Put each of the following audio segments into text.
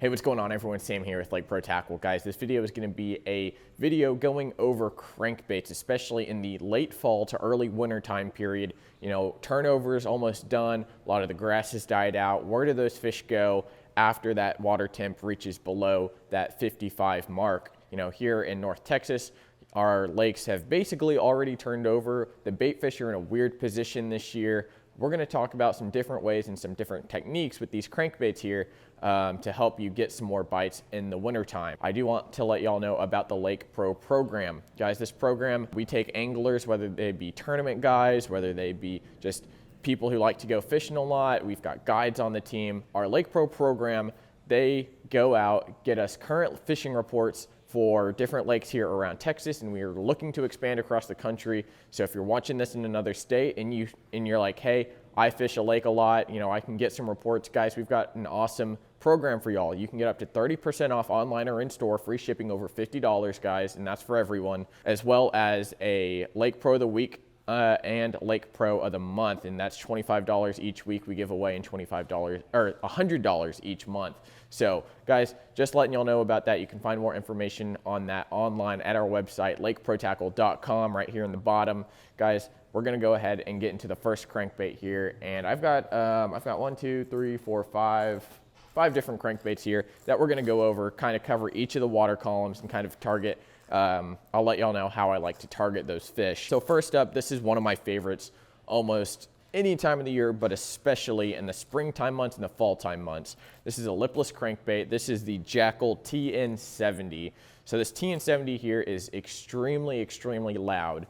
Hey, what's going on everyone? Sam here with Lake Pro Tackle. Guys, this video is going to be a video going over crankbaits, especially in the late fall to early winter time period. You know, turnover is almost done. A lot of the grass has died out. Where do those fish go after that water temp reaches below that 55 mark? You know, here in North Texas, our lakes have basically already turned over. The bait fish are in a weird position this year. We're going to talk about some different ways and some different techniques with these crankbaits here to help you get some more bites in the wintertime. I do want to let y'all know about the Lake Pro program. Guys, this program, we take anglers, whether they be tournament guys, whether they be just people who like to go fishing a lot. We've got guides on the team. Our Lake Pro program, they go out, get us current fishing reports for different lakes here around Texas, and we are looking to expand across the country. So if you're watching this in another state and you're like, hey, I fish a lake a lot, you know, I can get some reports. Guys, we've got an awesome program for y'all. You can get up to 30% off online or in store, free shipping over $50, guys, and that's for everyone, as well as a Lake Pro of the Week and Lake Pro of the Month, and that's $25 each week we give away, and $25 or $100 each month. So guys, just letting y'all know about that. You can find more information on that online at our website, lakeprotackle.com, right here in the bottom. Guys, we're gonna go ahead and get into the first crankbait here, and I've got 5 different crankbaits here that we're gonna go over, kind of cover each of the water columns and kind of target. I'll let y'all know how I like to target those fish. So first up, this is one of my favorites almost any time of the year, but especially in the springtime months and the fall time months. This is a lipless crankbait. This is the Jackal TN70. So this TN70 here is extremely, extremely loud,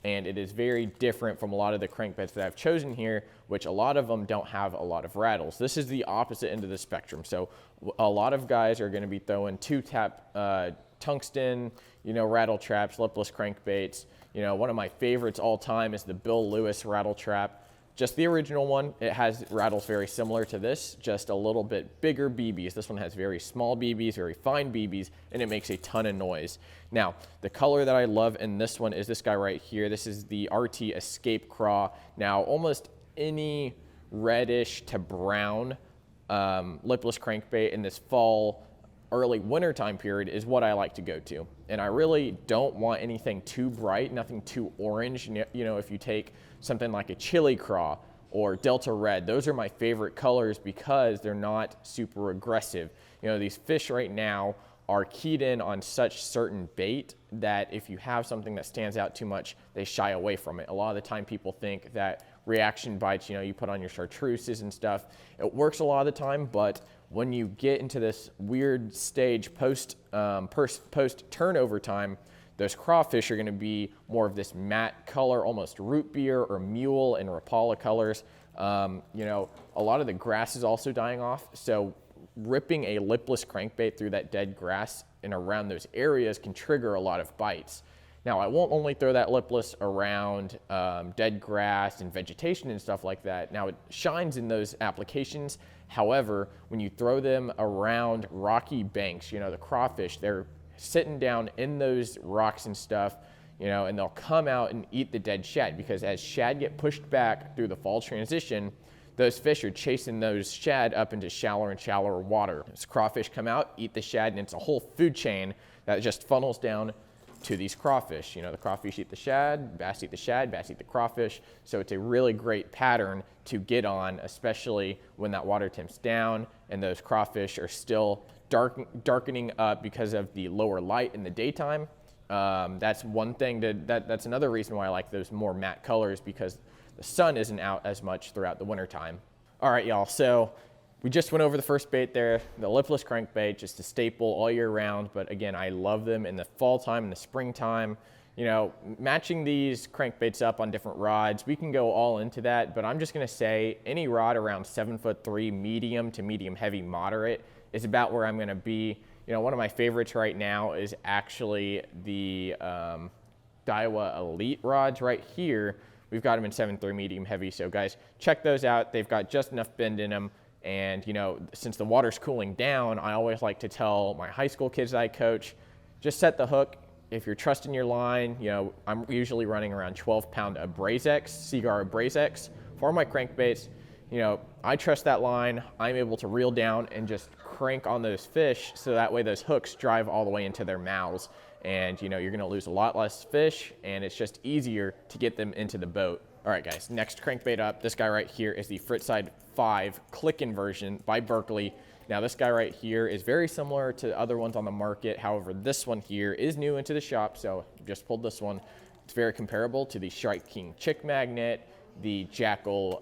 and it is very different from a lot of the crankbaits that I've chosen here, which a lot of them don't have a lot of rattles. This is the opposite end of the spectrum. So a lot of guys are gonna be throwing 2-tap tungsten, you know, rattle traps, lipless crankbaits. You know, one of my favorites all time is the Bill Lewis rattle trap. Just the original one. It has rattles very similar to this, just a little bit bigger BBs. This one has very small BBs, very fine BBs, and it makes a ton of noise. Now, the color that I love in this one is this guy right here. This is the RT Escape Craw. Now, almost any reddish to brown lipless crankbait in this fall, early winter time period is what I like to go to. And I really don't want anything too bright, nothing too orange. You know, if you take something like a chili craw or Delta Red, those are my favorite colors because they're not super aggressive. You know, these fish right now are keyed in on such certain bait that if you have something that stands out too much, they shy away from it. A lot of the time people think that reaction bites, you know, you put on your chartreuses and stuff, it works a lot of the time, but when you get into this weird stage post turnover time, those crawfish are going to be more of this matte color, almost root beer or mule and Rapala colors. You know, a lot of the grass is also dying off, so ripping a lipless crankbait through that dead grass and around those areas can trigger a lot of bites. Now, I won't only throw that lipless around dead grass and vegetation and stuff like that. Now, it shines in those applications. However, when you throw them around rocky banks, you know, the crawfish, they're sitting down in those rocks and stuff, you know, and they'll come out and eat the dead shad, because as shad get pushed back through the fall transition, those fish are chasing those shad up into shallower and shallower water. As crawfish come out, eat the shad, and it's a whole food chain that just funnels down to these crawfish. You know, the crawfish eat the shad, bass eat the shad, bass eat the crawfish. So it's a really great pattern to get on, especially when that water temp's down and those crawfish are still darkening up because of the lower light in the daytime. That's one thing that's another reason why I like those more matte colors, because the sun isn't out as much throughout the winter time. All right, y'all, so we just went over the first bait there, the lipless crankbait, just a staple all year round. But again, I love them in the fall time and the springtime. You know, matching these crankbaits up on different rods, we can go all into that, but I'm just gonna say any rod around 7'3", medium to medium heavy moderate is about where I'm gonna be. You know, one of my favorites right now is actually the Daiwa Elite rods right here. We've got them in 7'3", medium heavy. So guys, check those out. They've got just enough bend in them. And, you know, since the water's cooling down, I always like to tell my high school kids that I coach, just set the hook. If you're trusting your line, you know, I'm usually running around 12-pound Abrazex, Seagar Abrazex for my crankbaits. You know, I trust that line. I'm able to reel down and just crank crank on those fish so that way those hooks drive all the way into their mouths. And you know, you're gonna lose a lot less fish, and it's just easier to get them into the boat. All right, guys, next crankbait up. This guy right here is the Fritside 5 click-in version by Berkley. Now, this guy right here is very similar to other ones on the market. However, this one here is new into the shop, so just pulled this one. It's very comparable to the Strike King Chick Magnet, the Jackal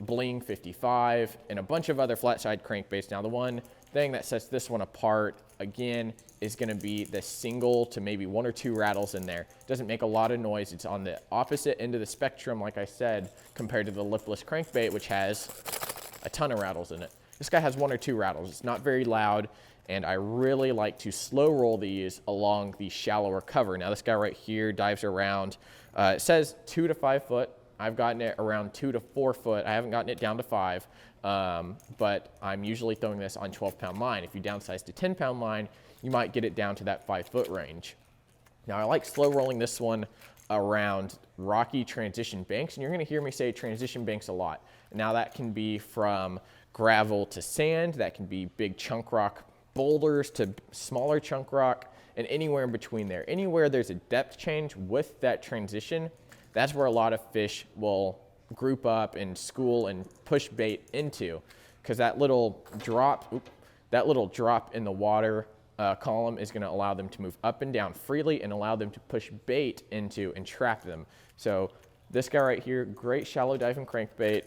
Bling 55, and a bunch of other flat-side crankbaits. Now, the one thing that sets this one apart, again, is going to be the single to maybe 1 or 2 rattles in there. It doesn't make a lot of noise. It's on the opposite end of the spectrum, like I said, compared to the lipless crankbait, which has a ton of rattles in it. This guy has 1 or 2 rattles. It's not very loud, and I really like to slow roll these along the shallower cover. Now, this guy right here dives around. It says 2 to 5 foot. I've gotten it around 2 to 4 foot. I haven't gotten it down to 5, but I'm usually throwing this on 12-pound line. If you downsize to 10-pound line, you might get it down to that 5-foot range. Now, I like slow rolling this one around rocky transition banks, and you're going to hear me say transition banks a lot. Now, that can be from gravel to sand. That can be big chunk rock boulders to smaller chunk rock, and anywhere in between there. Anywhere there's a depth change with that transition, that's where a lot of fish will group up and school and push bait into, because that little drop in the water column is going to allow them to move up and down freely and allow them to push bait into and trap them. So this guy right here, great shallow diving crankbait.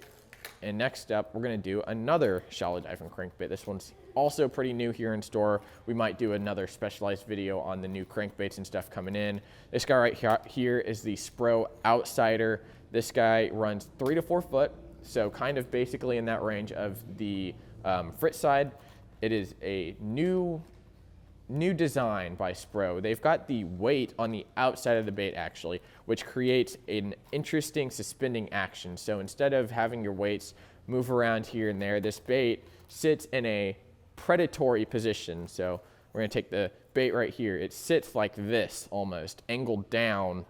And next up, we're going to do another shallow diving crankbait. This one's also pretty new here in store. We might do another specialized video on the new crankbaits and stuff coming in. This guy right here is the Spro Outsider. This guy runs 3 to 4 foot, so kind of basically in that range of the Fritside. It is a new design by Spro. They've got the weight on the outside of the bait actually, which creates an interesting suspending action. So instead of having your weights move around here and there, this bait sits in a predatory position. So we're gonna take the bait right here. It sits like this, almost angled down,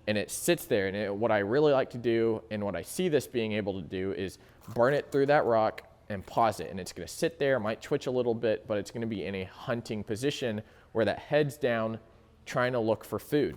and it sits there. And what I really like to do, and what I see this being able to do, is burn it through that rock and pause it, and it's going to sit there, might twitch a little bit, but it's going to be in a hunting position where that head's down trying to look for food.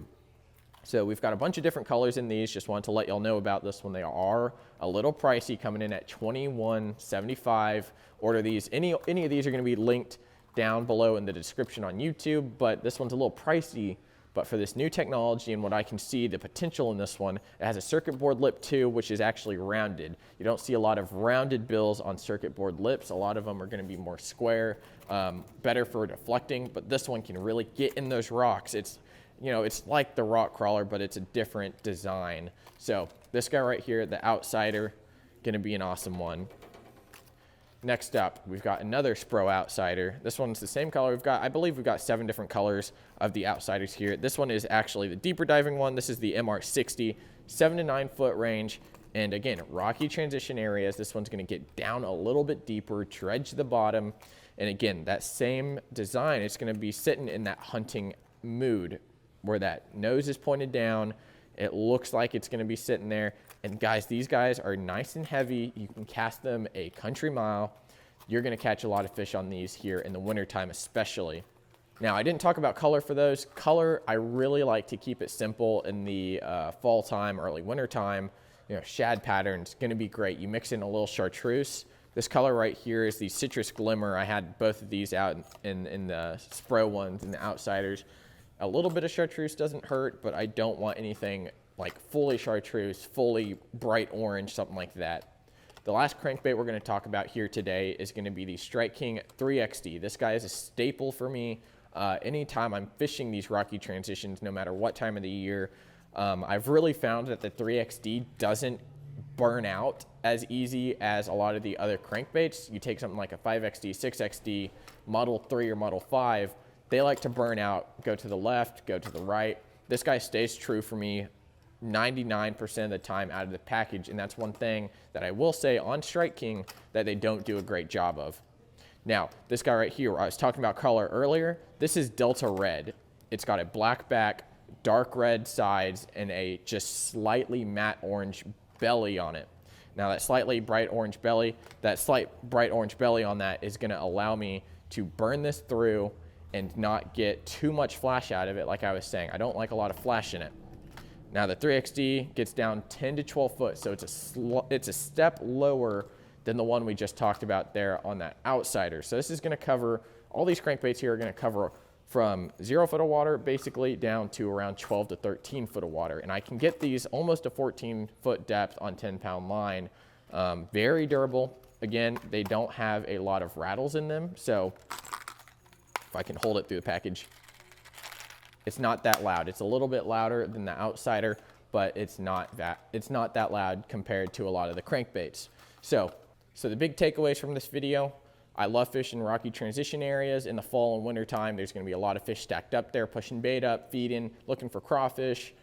So we've got a bunch of different colors in these. Just wanted to let y'all know about this one. They are a little pricey, coming in at $21.75. Order these. Any of these are going to be linked down below in the description on YouTube, but this one's a little pricey. But for this new technology and what I can see, the potential in this one, it has a circuit board lip too, which is actually rounded. You don't see a lot of rounded bills on circuit board lips. A lot of them are going to be more square, better for deflecting, but this one can really get in those rocks. It's, you know, it's like the rock crawler, but it's a different design. So this guy right here, the Outsider, going to be an awesome one. Next up, we've got another Spro Outsider. This one's the same color. I believe we've got 7 different colors of the Outsiders here. This one is actually the deeper diving one. This is the MR60, 7 to 9 foot range. And again, rocky transition areas. This one's gonna get down a little bit deeper, dredge the bottom. And again, that same design, it's gonna be sitting in that hunting mood where that nose is pointed down. It looks like it's gonna be sitting there. And guys, these guys are nice and heavy. You can cast them a country mile. You're gonna catch a lot of fish on these here in the wintertime especially. Now, I didn't talk about color for those. Color, I really like to keep it simple in the fall time, early winter time. You know, shad pattern's gonna be great. You mix in a little chartreuse. This color right here is the Citrus Glimmer. I had both of these out in the Spro ones and the Outsiders. A little bit of chartreuse doesn't hurt, but I don't want anything like fully chartreuse, fully bright orange, something like that. The last crankbait we're going to talk about here today is going to be the Strike King 3XD. This guy is a staple for me. Anytime I'm fishing these rocky transitions, no matter what time of the year, I've really found that the 3XD doesn't burn out as easy as a lot of the other crankbaits. You take something like a 5XD, 6XD, Model 3 or Model 5, they like to burn out, go to the left, go to the right. This guy stays true for me 99% of the time out of the package, and that's one thing that I will say on Strike King that they don't do a great job of. Now, this guy right here, I was talking about color earlier, this is Delta Red. It's got a black back, dark red sides, and a just slightly matte orange belly on it. Now that slight bright orange belly on that is gonna allow me to burn this through and not get too much flash out of it. Like I was saying, I don't like a lot of flash in it. Now the 3XD gets down 10 to 12 foot, so it's a step lower than the one we just talked about there on that outsider. So this is gonna cover, all these crankbaits here are gonna cover from 0 foot of water basically down to around 12 to 13 foot of water. And I can get these almost a 14 foot depth on 10-pound line. Very durable. Again, they don't have a lot of rattles in them. So if I can hold it through the package, it's not that loud. It's a little bit louder than the outsider, but it's not that loud compared to a lot of the crankbaits. So the big takeaways from this video: I love fishing rocky transition areas in the fall and winter time. There's going to be a lot of fish stacked up there, pushing bait up, feeding, looking for crawfish.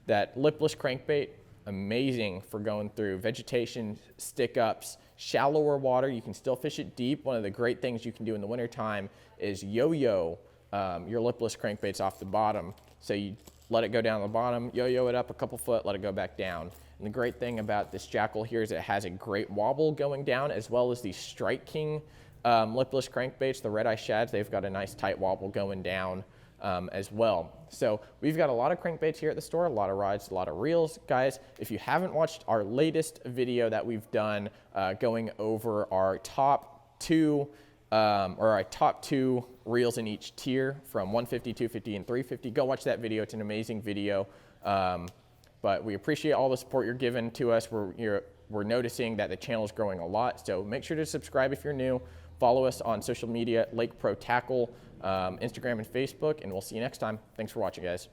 That lipless crankbait, amazing for going through vegetation, stick ups, shallower water. You can still fish it deep. One of the great things you can do in the winter time is yo-yo your lipless crankbaits off the bottom. So you let it go down the bottom, yo-yo it up a couple foot, let it go back down. And the great thing about this Jackal here is it has a great wobble going down, as well as the Strike King lipless crankbaits, the red eye shads. They've got a nice tight wobble going down as well. So we've got a lot of crankbaits here at the store, a lot of rods, a lot of reels. Guys, if you haven't watched our latest video that we've done going over our top two reels in each tier from 150, 250, and 350, go watch that video. It's an amazing video. But we appreciate all the support you're giving to us. We're noticing that the channel is growing a lot, so make sure to subscribe if you're new. Follow us on social media, Lake Pro Tackle, Instagram and Facebook, and we'll see you next time. Thanks for watching, guys.